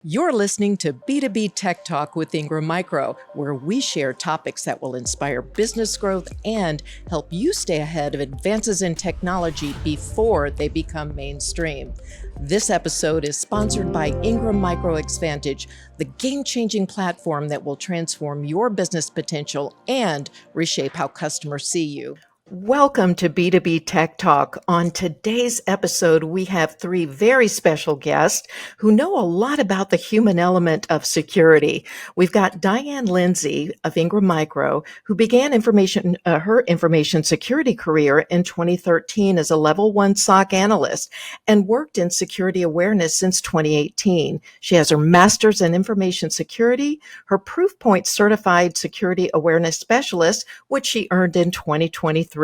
You're listening to B2B Tech Talk with Ingram Micro, where we share topics that will inspire business growth and help you stay ahead of advances in technology before they become mainstream. This episode is sponsored by Ingram Micro Xvantage, the game-changing platform that will transform your business potential and reshape how customers see you. Welcome to B2B Tech Talk. On today's episode, we have three very special guests who know a lot about the human element of security. We've got Diane Lindsay of Ingram Micro, who began her information security career in 2013 as a level 1 SOC analyst and worked in security awareness since 2018. She has her master's in information security, her Proofpoint certified security awareness specialist, which she earned in 2023.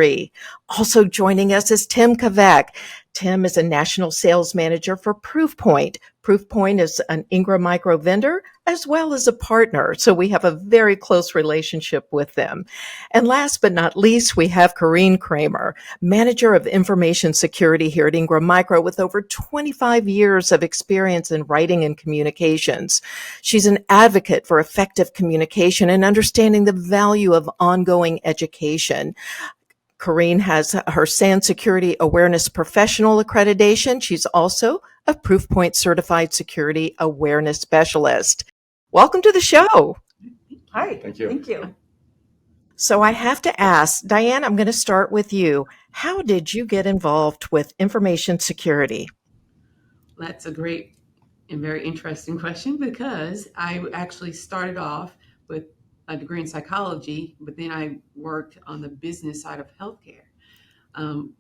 Also joining us is Tim Kavek. Tim is a national sales manager for Proofpoint. Proofpoint is an Ingram Micro vendor as well as a partner, so we have a very close relationship with them. And last but not least, we have Corrine Kramer, manager of information security here at Ingram Micro with over 25 years of experience in writing and communications. She's an advocate for effective communication and understanding the value of ongoing education. Corrine has her SAN Security Awareness Professional accreditation. She's also a Proofpoint Certified Security Awareness Specialist. Welcome to the show. Hi. Thank you. Thank you. So I have to ask, Diane, I'm going to start with you. How did you get involved with information security? That's a great and very interesting question because I actually started off with a degree in psychology, but then I worked on the business side of healthcare.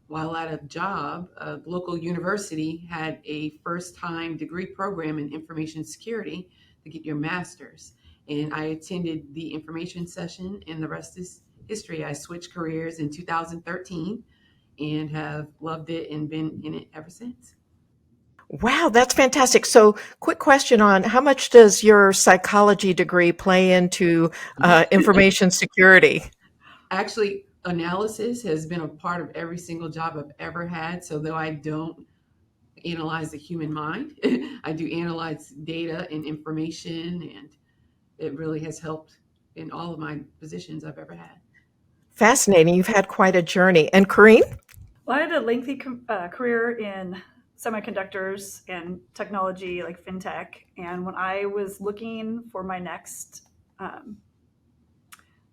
While at a job, a local university had a first-time degree program in information security to get your master's. And I attended the information session, and the rest is history. I switched careers in 2013 and have loved it and been in it ever since. Wow, that's fantastic. So quick question on how much does your psychology degree play into information security? Actually, analysis has been a part of every single job I've ever had. So though I don't analyze the human mind, I do analyze data and information, and it really has helped in all of my positions I've ever had. Fascinating. You've had quite a journey. And Corrine? Well, I had a lengthy career in semiconductors and technology like fintech. And when I was looking for my next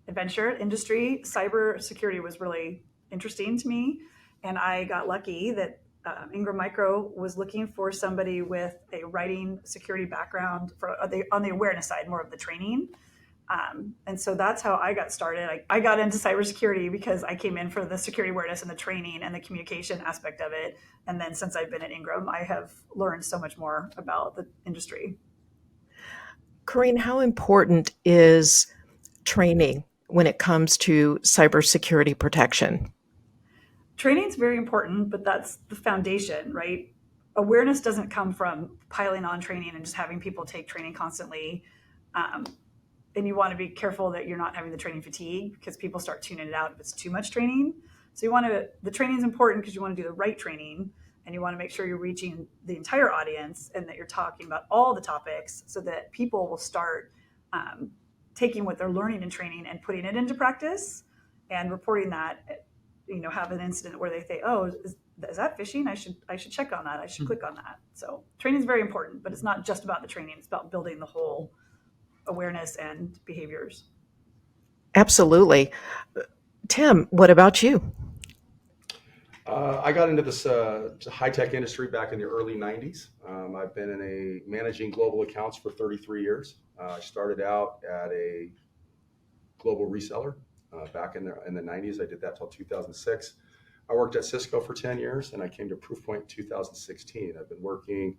adventure industry, cybersecurity was really interesting to me. And I got lucky that Ingram Micro was looking for somebody with a writing security background on the awareness side, more of the training. And so that's how I got started. I got into cybersecurity because I came in for the security awareness and the training and the communication aspect of it. And then since I've been at Ingram, I have learned so much more about the industry. Corrine, how important is training when it comes to cybersecurity protection? Training is very important, but that's the foundation, right? Awareness doesn't come from piling on training and just having people take training constantly. And you want to be careful that you're not having the training fatigue because people start tuning it out if it's too much training. So the training is important because you want to do the right training and you want to make sure you're reaching the entire audience and that you're talking about all the topics so that people will start taking what they're learning in training and putting it into practice and reporting that, have an incident where they think, oh, is that phishing? I should check on that. I should click on that. So training is very important, but it's not just about the training. It's about building the whole awareness and behaviors. Absolutely. Tim, what about you? I got into this high-tech industry back in the early 90s. I've been in managing global accounts for 33 years. I started out at a global reseller back in the 90s. I did that till 2006. I worked at Cisco for 10 years, and I came to Proofpoint in 2016. I've been working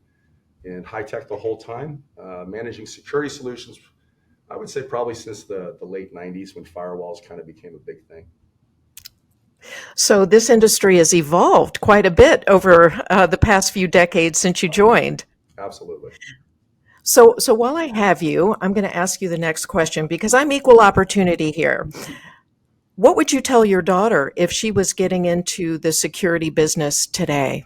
in high-tech the whole time, managing security solutions, I would say probably since the late 90s when firewalls kind of became a big thing. So this industry has evolved quite a bit over the past few decades since you joined. Absolutely. So while I have you, I'm going to ask you the next question because I'm equal opportunity here. What would you tell your daughter if she was getting into the security business today?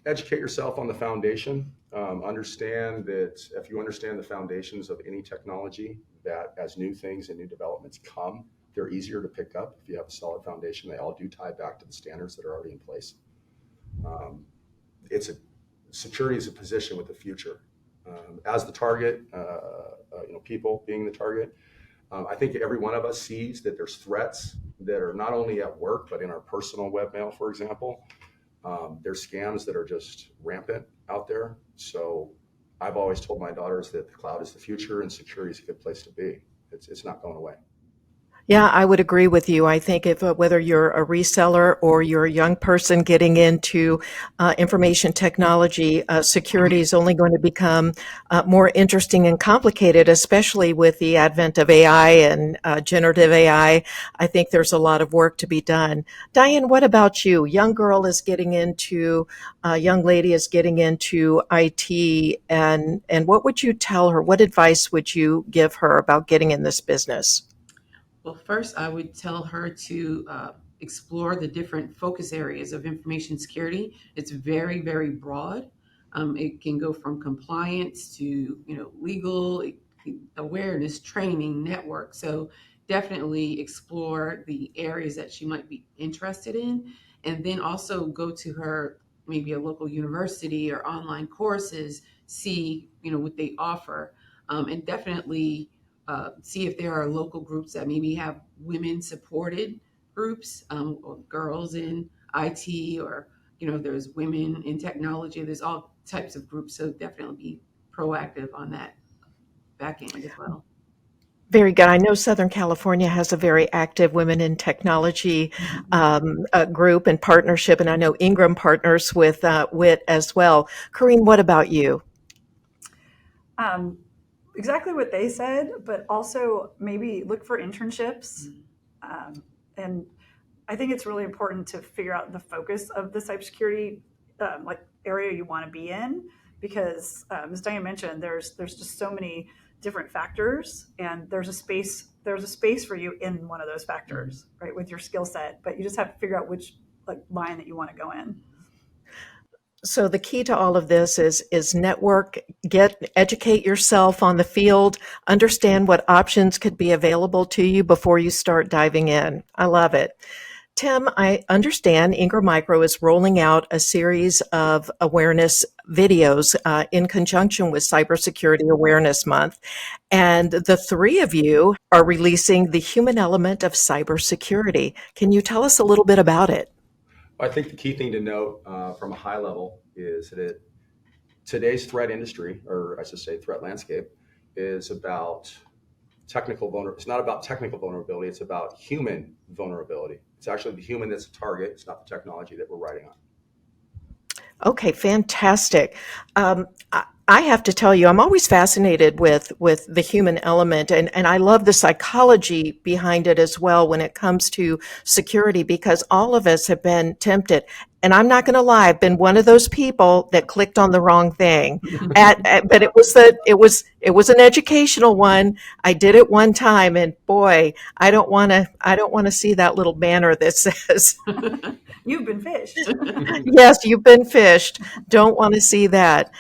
Educate yourself on the foundation. Understand that if you understand the foundations of any technology, that as new things and new developments come, they're easier to pick up if you have a solid foundation. They all do tie back to the standards that are already in place. It's a security is a position with the future. As the target, people being the target, I think every one of us sees that there's threats that are not only at work, but in our personal webmail, for example. There's scams that are just rampant out there. So I've always told my daughters that the cloud is the future and security is a good place to be. It's not going away. Yeah, I would agree with you. I think if whether you're a reseller or you're a young person getting into information technology, security is only going to become more interesting and complicated, especially with the advent of AI and generative AI. I think there's a lot of work to be done. Diane, what about you? Young young lady is getting into IT, and what would you tell her? What advice would you give her about getting in this business? Well, first, I would tell her to explore the different focus areas of information security. It's very, very broad. It can go from compliance to legal awareness, training, network. So definitely explore the areas that she might be interested in, and then also go to her maybe a local university or online courses, see what they offer, and definitely see if there are local groups that maybe have women supported groups, or girls in IT, or there's women in technology. There's all types of groups, so definitely be proactive on that back end as well. Very good. I know Southern California has a very active Women in Technology group and partnership, and I know Ingram partners with WIT as well. Corrine, what about you? Um, exactly what they said, but also maybe look for internships. And I think it's really important to figure out the focus of the cybersecurity area you want to be in, because as Diane mentioned, there's just so many different factors, and there's a space for you in one of those factors, right, with your skill set. But you just have to figure out which line that you want to go in. So the key to all of this is network, educate yourself on the field, understand what options could be available to you before you start diving in. I love it. Tim, I understand Ingram Micro is rolling out a series of awareness videos in conjunction with Cybersecurity Awareness Month. And the three of you are releasing the human element of cybersecurity. Can you tell us a little bit about it? I think the key thing to note from a high level is that today's threat industry, or I should say threat landscape, is about it's not about technical vulnerability, it's about human vulnerability. It's actually the human that's the target, it's not the technology that we're writing on. Okay, fantastic. I have to tell you, I'm always fascinated with the human element, and I love the psychology behind it as well when it comes to security, because all of us have been tempted. And I'm not going to lie, I've been one of those people that clicked on the wrong thing. But it was an educational one. I did it one time, and boy, I don't want to see that little banner that says, You've been fished. yes, you've been fished. Don't want to see that.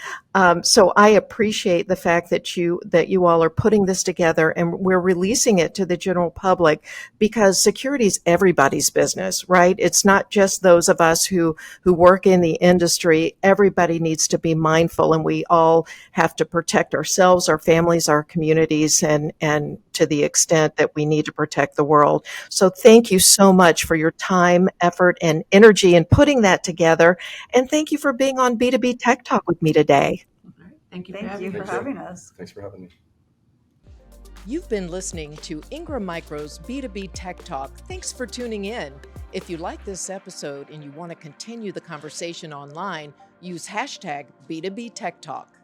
So I appreciate the fact that you all are putting this together and we're releasing it to the general public, because security is everybody's business, right? It's not just those of us who work in the industry. Everybody needs to be mindful, and we all have to protect ourselves, our families, our communities, and to the extent that we need to protect the world. So thank you so much for your time, effort, and energy in putting that together. And thank you for being on B2B Tech Talk with me today. All right. Thank you Thank you for having us. Thanks for having me. You've been listening to Ingram Micro's B2B Tech Talk. Thanks for tuning in. If you like this episode and you want to continue the conversation online, use hashtag B2B Tech Talk.